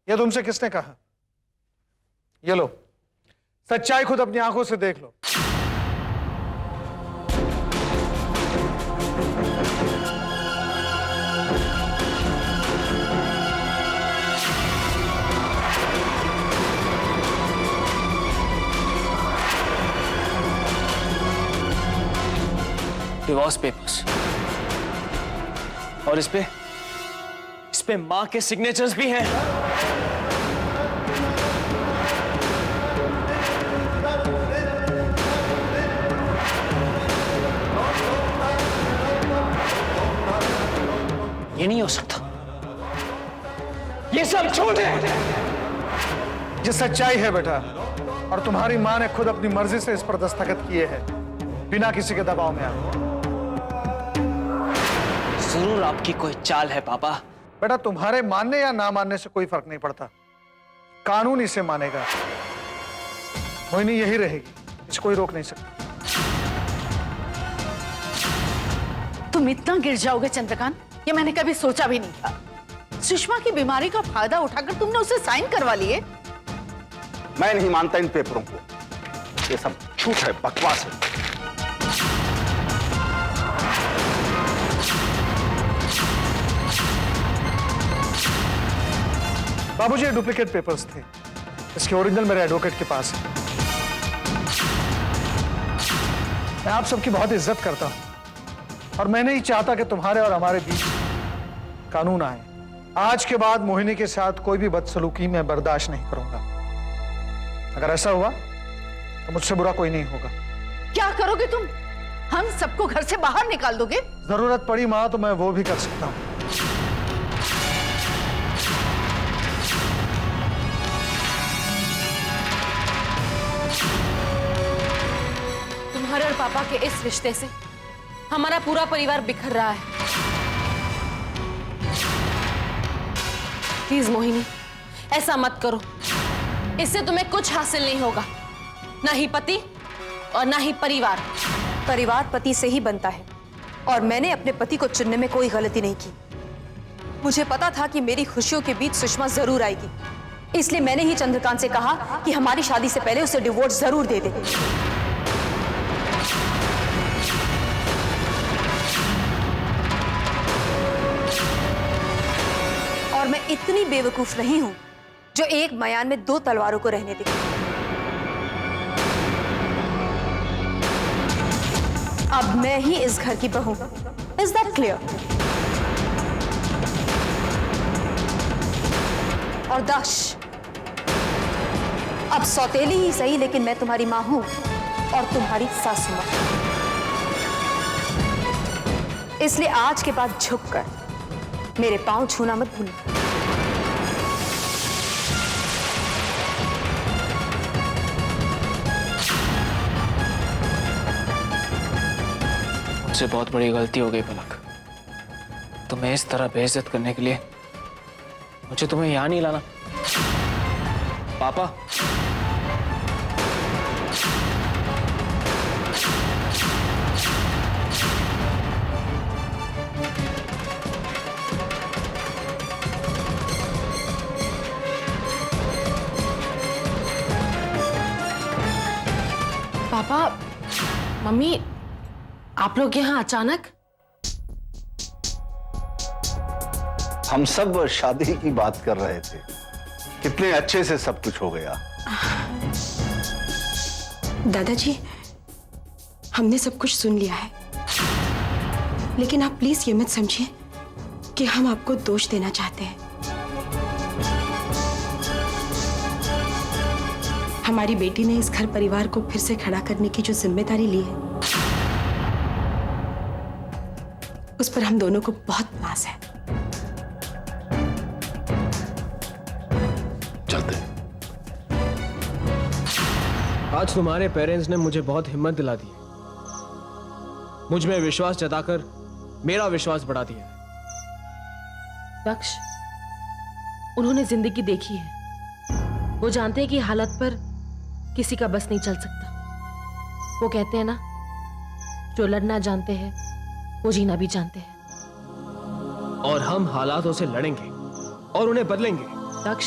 यह तुमसे किसने कहा? ये लो, सच्चाई खुद अपनी आंखों से देख लो। डिवोर्स पेपर्स, और इस पे मां के सिग्नेचर्स भी हैं। ये नहीं हो सकता, ये सब झूठ है। ये सच्चाई है बेटा, और तुम्हारी मां ने खुद अपनी मर्जी से इस पर दस्तखत किए हैं, बिना किसी के दबाव में आए। जरूर आपकी कोई चाल है पापा। बेटा, तुम्हारे मानने या ना मानने से कोई फर्क नहीं पड़ता, कानून इसे मानेगा। मोहिनी यही रहेगी, इसे कोई रोक नहीं सकता। तुम इतना गिर जाओगे चंद्रकांत, ये मैंने कभी सोचा भी नहीं था। सुषमा की बीमारी का फायदा उठाकर तुमने उसे साइन करवा लिए। मैं नहीं मानता इन पेपरों को, ये सब झूठ है, बकवास है। बाबूजी, ये डुप्लीकेट पेपर्स थे, इसके ओरिजिनल मेरे एडवोकेट के पास है। मैं आप सबकी बहुत इज्जत करता हूं, और मैं नहीं चाहता कि तुम्हारे और हमारे बीच कानून आए। आज के बाद मोहिनी के साथ कोई भी बदसलूकी मैं बर्दाश्त नहीं करूंगा। अगर ऐसा हुआ तो मुझसे बुरा कोई नहीं होगा। क्या करोगे तुम? हम सबको घर से बाहर निकाल दोगे? जरूरत पड़ी मां तो मैं वो भी कर सकता हूं। तुम्हारे और पापा के इस रिश्ते से हमारा पूरा परिवार बिखर रहा है। प्लीज मोहिनी, ऐसा मत करो। इससे तुम्हें कुछ हासिल नहीं होगा, ना ही पति और ना ही परिवार। परिवार पति से ही बनता है, और मैंने अपने पति को चुनने में कोई गलती नहीं की। मुझे पता था कि मेरी खुशियों के बीच सुषमा जरूर आएगी, इसलिए मैंने ही चंद्रकांत से कहा कि हमारी शादी से पहले उसे डिवोर्स जरूर दे दे। और मैं इतनी बेवकूफ नहीं हूं जो एक मयान में दो तलवारों को रहने दे। अब मैं ही इस घर की बहू हूं। Is that clear? और दक्ष, अब सौतेली ही सही, लेकिन मैं तुम्हारी मां हूं और तुम्हारी सासू मां। इसलिए आज के बाद झुककर मेरे पांव छूना मत भूलना। मुझसे बहुत बड़ी गलती हो गई पलक। तुम्हें इस तरह बेइज्जत करने के लिए मुझे तुम्हें यहां नहीं लाना। पापा, पापा, मम्मी, आप लोग यहाँ अचानक? हम सब शादी की बात कर रहे थे, कितने अच्छे से सब कुछ हो गया। दादाजी, हमने सब कुछ सुन लिया है, लेकिन आप प्लीज ये मत समझिए कि हम आपको दोष देना चाहते हैं। हमारी बेटी ने इस घर परिवार को फिर से खड़ा करने की जो जिम्मेदारी ली है, उस पर हम दोनों को बहुत नाज है। चलते। आज तुम्हारे पेरेंट्स ने मुझे बहुत हिम्मत दिला दी, मुझ में विश्वास जताकर मेरा विश्वास बढ़ा दिया। दक्ष, उन्होंने जिंदगी देखी है, वो जानते हैं कि हालत पर किसी का बस नहीं चल सकता। वो कहते हैं ना, जो लड़ना जानते हैं वो जीना भी जानते हैं। और हम हालातों से लड़ेंगे और उन्हें बदलेंगे। दक्ष,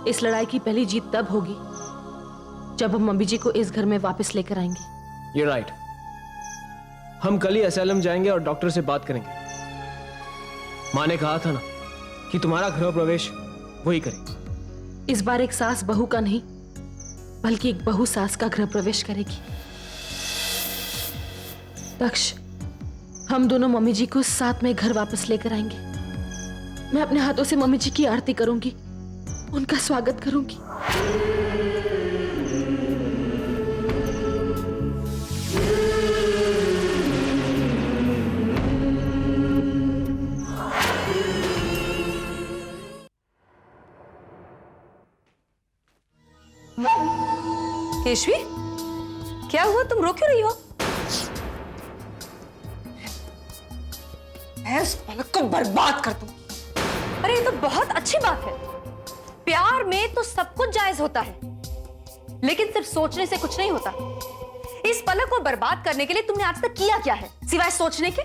इस लड़ाई की पहली जीत तब होगी जब हम मम्मी जी को इस घर में वापस लेकर आएंगे। ये राइट। हम कल ही एसएलएम जाएंगे और डॉक्टर से बात करेंगे। माँ ने कहा था ना कि तुम्हारा गृह प्रवेश वही करे। इस बार एक सास बहू का नहीं बल्कि एक बहू सास का गृह प्रवेश करेगी। दक्ष, हम दोनों मम्मी जी को साथ में घर वापस लेकर आएंगे। मैं अपने हाथों से मम्मी जी की आरती करूंगी, उनका स्वागत करूंगी। केशवी, क्या हुआ? तुम रो क्यों रही हो? मैं उस पलक को बर्बाद कर दूं। अरे ये तो बहुत अच्छी बात है। प्यार में तो सब कुछ जायज होता है, लेकिन सिर्फ सोचने से कुछ नहीं होता। इस पलक को बर्बाद करने के लिए तुमने आज तक किया क्या है सिवाय सोचने के?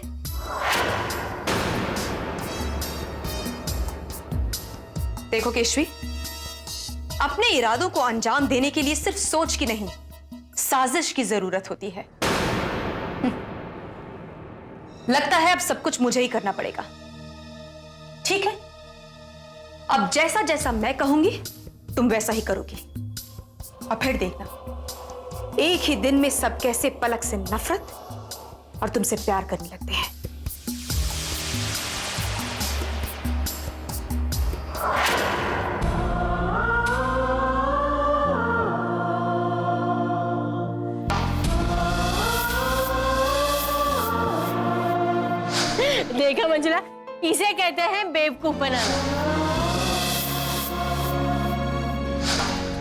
देखो केशवी, अपने इरादों को अंजाम देने के लिए सिर्फ सोच की नहीं, साजिश की जरूरत होती है। लगता है अब सब कुछ मुझे ही करना पड़ेगा। ठीक है, अब जैसा जैसा मैं कहूंगी तुम वैसा ही करोगी। और फिर देखना, एक ही दिन में सब कैसे पलक से नफरत और तुमसे प्यार करने लगते हैं। देखा मंजुला, इसे कहते हैं बेवकूफ बनाना।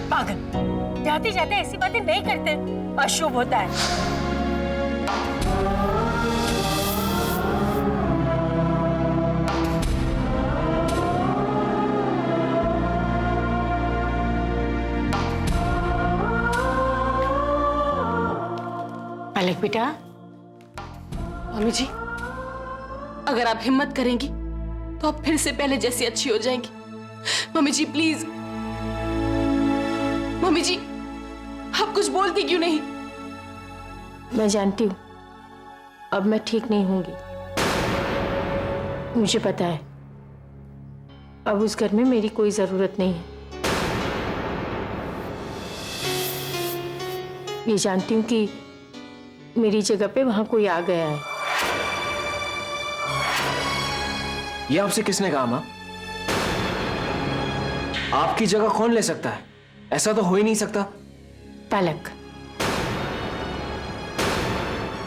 पागल, जाते जाते ऐसी बातें नहीं करते, अशुभ होता है। पलक बेटा। मम्मी जी, अगर आप हिम्मत करेंगी तो आप फिर से पहले जैसी अच्छी हो जाएंगी। मम्मी जी प्लीज। मम्मी जी, आप कुछ बोलती क्यों नहीं? मैं जानती हूँ अब मैं ठीक नहीं होंगी, मुझे पता है। अब उस घर में मेरी कोई जरूरत नहीं है। ये जानती हूँ कि मेरी जगह पे वहां कोई आ गया है। ये आपसे किसने कहा माँ? आपकी जगह कौन ले सकता है? ऐसा तो हो ही नहीं सकता। पलक,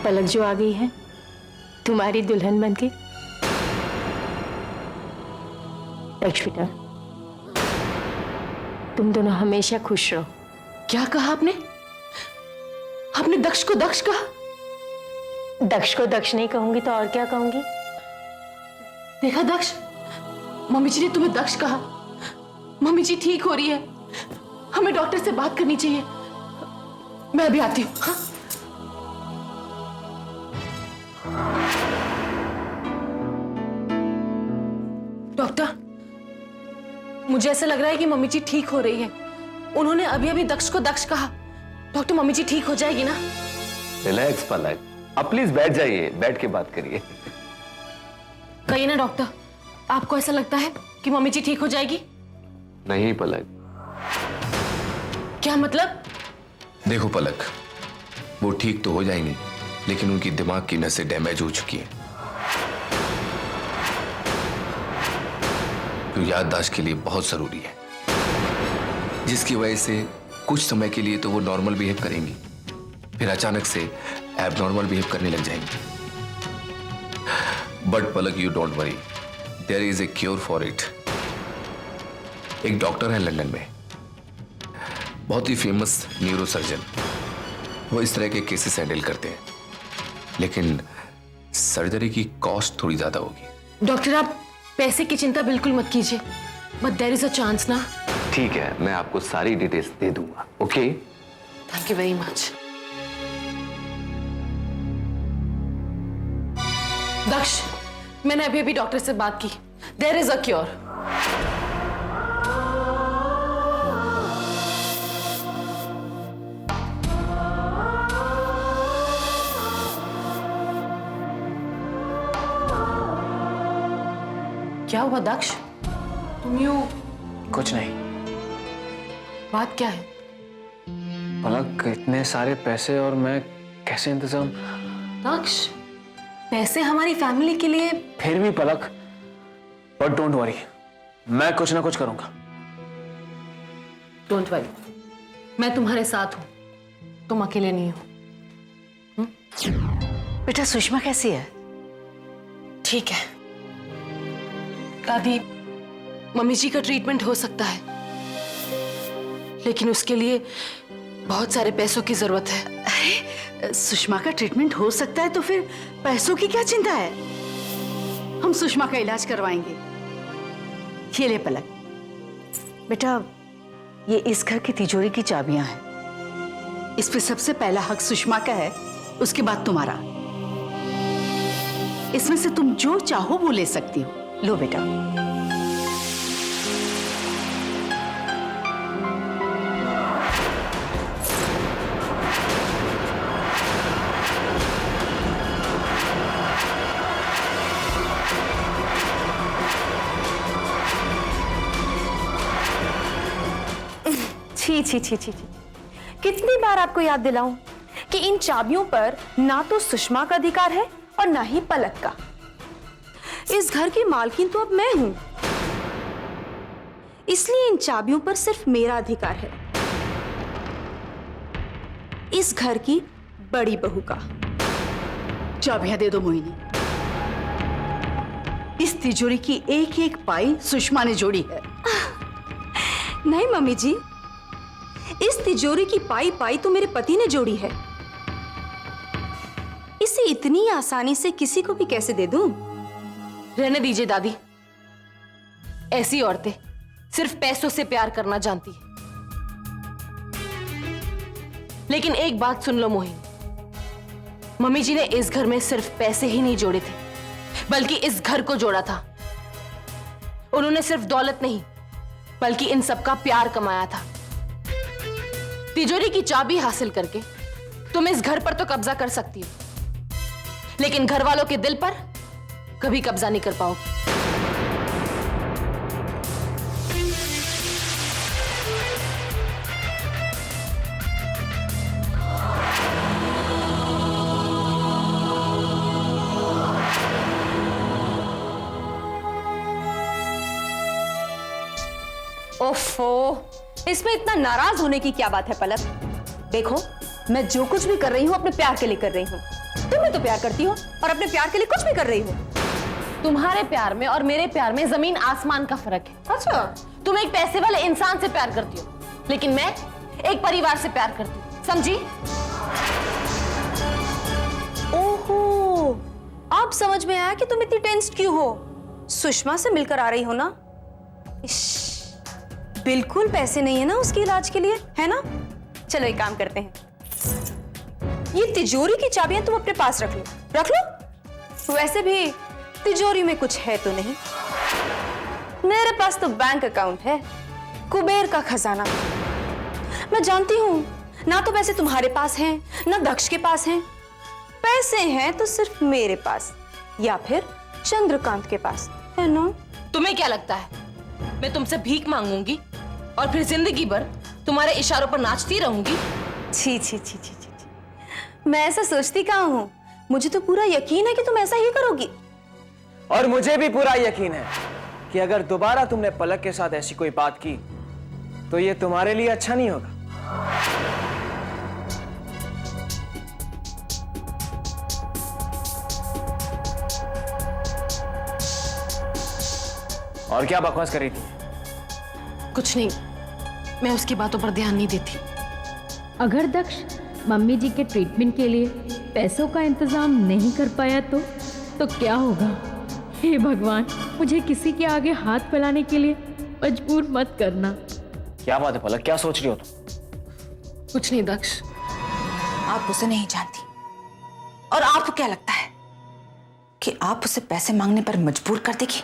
पलक जो आ गई है तुम्हारी दुल्हन बनके। दक्ष बेटा, तुम दोनों हमेशा खुश रहो। क्या कहा आपने? आपने दक्ष को दक्ष कहा? दक्ष को दक्ष नहीं कहूंगी तो और क्या कहूंगी? देखा दक्ष, मम्मी जी ने तुम्हें दक्ष कहा। मम्मी जी ठीक हो रही है, हमें डॉक्टर से बात करनी चाहिए। मैं अभी आती हूँ। हाँ? डॉक्टर, मुझे ऐसा लग रहा है कि मम्मी जी ठीक हो रही है। उन्होंने अभी अभी दक्ष को दक्ष कहा। डॉक्टर, मम्मी जी ठीक हो जाएगी ना? रिलैक्स पलक, आप प्लीज बैठ जाइए, बैठ के बात करिए। कहिए ना डॉक्टर, आपको ऐसा लगता है कि मम्मी जी ठीक हो जाएगी? नहीं पलक। क्या मतलब? देखो पलक, वो ठीक तो हो जाएंगी, लेकिन उनकी दिमाग की नसें डैमेज हो चुकी हैं, जो याददाश्त के लिए बहुत जरूरी है, जिसकी वजह से कुछ समय के लिए तो वो नॉर्मल बिहेव करेंगी, फिर अचानक से एबनॉर्मल बिहेव करने लग जाएंगी। But Palak, you don't worry, there is a cure for it. एक डॉक्टर है लंदन में, बहुत ही फेमस न्यूरो सर्जन। वो इस तरह के केसेस हैंडल करते हैं, लेकिन सर्जरी की कॉस्ट थोड़ी ज्यादा होगी। डॉक्टर, आप पैसे की चिंता बिल्कुल मत कीजिए, but there is a chance ना। ठीक है, मैं आपको सारी डिटेल्स दे दूंगा। Okay? Thank you very much. Daksh, मैंने अभी अभी डॉक्टर से बात की। There is a cure. क्या हुआ दक्ष? तुम यूं कुछ नहीं बात क्या है? पलक, इतने सारे पैसे और मैं कैसे इंतजाम? दक्ष, पैसे हमारी फैमिली के लिए। फिर भी पलक, बट डोंट वरी, मैं कुछ ना कुछ करूंगा। डोंट वरी, मैं तुम्हारे साथ हूं, तुम अकेले नहीं हो। बेटा सुषमा कैसी है? ठीक है दादी, मम्मी जी का ट्रीटमेंट हो सकता है, लेकिन उसके लिए बहुत सारे पैसों की जरूरत है। अरे सुषमा का ट्रीटमेंट हो सकता है तो फिर पैसों की क्या चिंता है? हम सुषमा का इलाज करवाएंगे। ये ले पलक, बेटा ये इस घर की तिजोरी की चाबियां हैं। इस पे सबसे पहला हक सुषमा का है, उसके बाद तुम्हारा। इसमें से तुम जो चाहो वो ले सकती हो। लो बेटा। छी छी छी छी छी, कितनी बार आपको याद दिलाऊं कि इन चाबियों पर ना तो सुषमा का अधिकार है और ना ही पलक का। इस घर की मालकिन तो अब मैं हूं, इसलिए इन चाबियों पर सिर्फ मेरा अधिकार है, इस घर की बड़ी बहू का। चाबियां दे दो मोहिनी। इस तिजोरी की एक एक पाई सुषमा ने जोड़ी है। नहीं मम्मी जी, इस तिजोरी की पाई पाई तो मेरे पति ने जोड़ी है। इसे इतनी आसानी से किसी को भी कैसे दे दूं? रहने दीजिए दादी, ऐसी औरतें सिर्फ पैसों से प्यार करना जानती है। लेकिन एक बात सुन लो मोहिनी, मम्मी जी ने इस घर में सिर्फ पैसे ही नहीं जोड़े थे, बल्कि इस घर को जोड़ा था। उन्होंने सिर्फ दौलत नहीं, बल्कि इन सबका प्यार कमाया था। तिजोरी की चाबी हासिल करके तुम इस घर पर तो कब्जा कर सकती हो, लेकिन घर वालों के दिल पर कभी कब्जा नहीं कर पाओगी। ओफो, इसमें इतना नाराज होने की क्या बात है पलक? देखो, मैं जो कुछ भी कर रही हूँ अपने प्यार के लिए कर रही हूँ। तुम भी तो प्यार करती हो और अपने प्यार के लिए कुछ भी कर रही हो। तुम्हारे प्यार में और मेरे प्यार में जमीन आसमान का फर्क है। अच्छा, तुम एक पैसे वाले इंसान से प्यार करती हो, लेकिन मैं एक परिवार से प्यार करती हूँ, समझी? ओहो, अब समझ में आया कि तुम इतनी टेंस्ड क्यों हो। सुषमा से मिलकर आ रही हो ना? बिल्कुल पैसे नहीं है ना उसके इलाज के लिए, है ना? चलो एक काम करते हैं, ये तिजोरी की चाबियां तुम अपने पास रख लो। रख लो। वैसे भी तिजोरी में कुछ है तो नहीं, मेरे पास तो बैंक अकाउंट है, कुबेर का खजाना। मैं जानती हूं ना तो पैसे तुम्हारे पास हैं ना दक्ष के पास हैं। पैसे हैं तो सिर्फ मेरे पास या फिर चंद्रकांत के पास, है ना? तुम्हें क्या लगता है मैं तुमसे भीख मांगूंगी और फिर जिंदगी भर तुम्हारे इशारों पर नाचती रहूंगी? छी छी छी छी छी, मैं ऐसा सोचती कहाँ हूं। मुझे तो पूरा यकीन है कि तुम ऐसा ही करोगी। और मुझे भी पूरा यकीन है कि अगर दोबारा तुमने पलक के साथ ऐसी कोई बात की तो ये तुम्हारे लिए अच्छा नहीं होगा। और क्या बकवास कर रही थी? कुछ नहीं, मैं उसकी बातों पर ध्यान नहीं देती। अगर दक्ष मम्मी जी के ट्रीटमेंट के लिए पैसों का इंतजाम नहीं कर पाया तो क्या होगा? हे भगवान, मुझे किसी के आगे हाथ फैलाने के लिए मजबूर मत करना। क्या बात है पलक, क्या सोच रही हो तुम? कुछ नहीं दक्ष। आप उसे नहीं जानती, और आपको क्या लगता है कि आप उसे पैसे मांगने पर मजबूर कर देगी?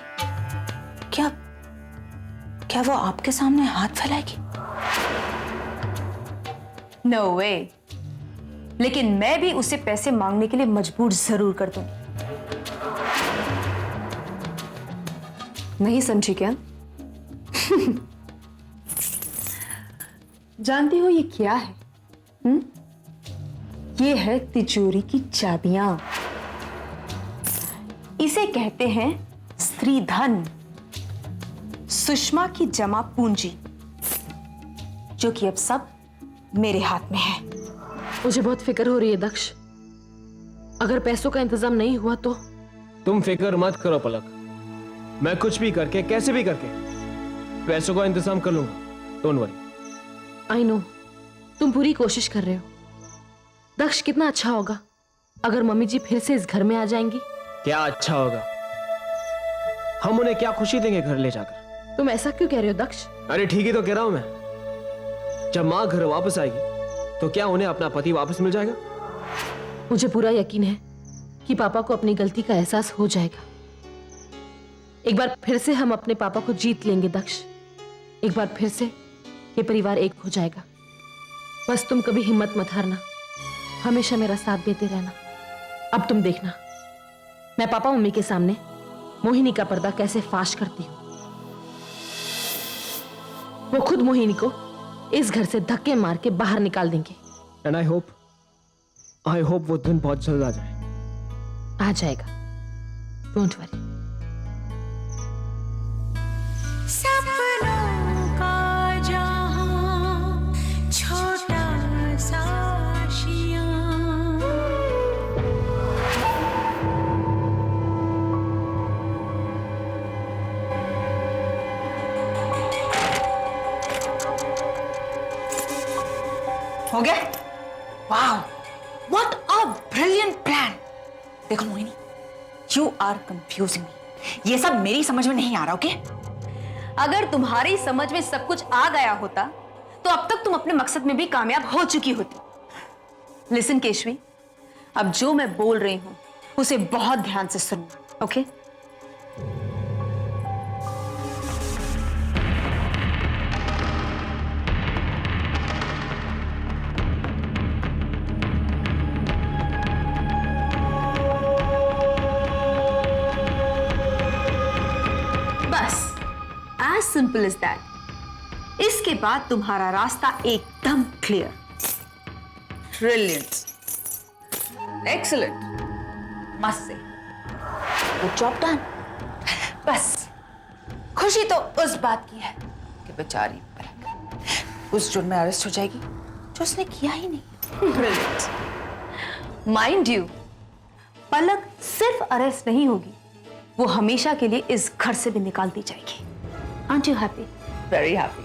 क्या वो आपके सामने हाथ फैलाएगी? नो वे, लेकिन मैं भी उसे पैसे मांगने के लिए मजबूर जरूर कर दूंगी। नहीं समझी क्या? जानती हो ये क्या है? ये है तिजोरी की चाबियां। इसे कहते हैं स्त्री धन, सुषमा की जमा पूंजी, जो कि अब सब मेरे हाथ में है। मुझे बहुत फिक्र हो रही है दक्ष। अगर पैसों का इंतजाम नहीं हुआ तो? तुम फिक्र मत करो पलक, मैं कुछ भी करके, कैसे भी करके पैसों का इंतजाम कर लूंगा। Don't worry. आई नो तुम पूरी कोशिश कर रहे हो। दक्ष, कितना अच्छा होगा अगर मम्मी जी फिर से इस घर में आ जाएंगी। क्या अच्छा होगा? हम उन्हें क्या खुशी देंगे घर ले जाकर। तुम ऐसा क्यों कह रहे हो दक्ष? अरे ठीक ही तो कह रहा हूं मैं। जब माँ घर वापस आएगी तो क्या उन्हें अपना पति वापस मिल जाएगा? मुझे पूरा यकीन है कि पापा को अपनी गलती का एहसास हो जाएगा। एक बार फिर से हम अपने पापा को जीत लेंगे दक्ष। एक बार फिर से ये परिवार एक हो जाएगा। बस तुम कभी हिम्मत मत हारना, हमेशा मेरा साथ देते रहना। अब तुम देखना मैं पापा मम्मी के सामने मोहिनी का पर्दा कैसे फाश करती हूं। वो खुद मोहिनी को इस घर से धक्के मार के बाहर निकाल देंगे। एंड आई होप वो दिन बहुत जल्द आ जाए। आ जाएगा, डोंट वरी। सपनों का जहां छोटा सा आशियां। हो गया? Wow, what a brilliant plan. देखो मोहिनी, यू आर कंफ्यूजिंग मी। ये सब मेरी समझ में नहीं आ रहा। ओके? अगर तुम्हारी समझ में सब कुछ आ गया होता तो अब तक तुम अपने मकसद में भी कामयाब हो चुकी होती। लिसन केशवी, अब जो मैं बोल रही हूं उसे बहुत ध्यान से सुनना। ओके? बस एज सिंपल एज दैट। इसके बाद तुम्हारा रास्ता एकदम क्लियर। ब्रिलियंट, एक्सीलेंट, मस्त से वो जॉब डन। बस खुशी तो उस बात की है कि बेचारी पलक उस जुर्म में अरेस्ट हो जाएगी जो उसने किया ही नहीं। ब्रिलियंट। माइंड यू, पलक सिर्फ अरेस्ट नहीं होगी, वो हमेशा के लिए इस घर से भी निकाल दी जाएगी। Aren't you happy? Very happy.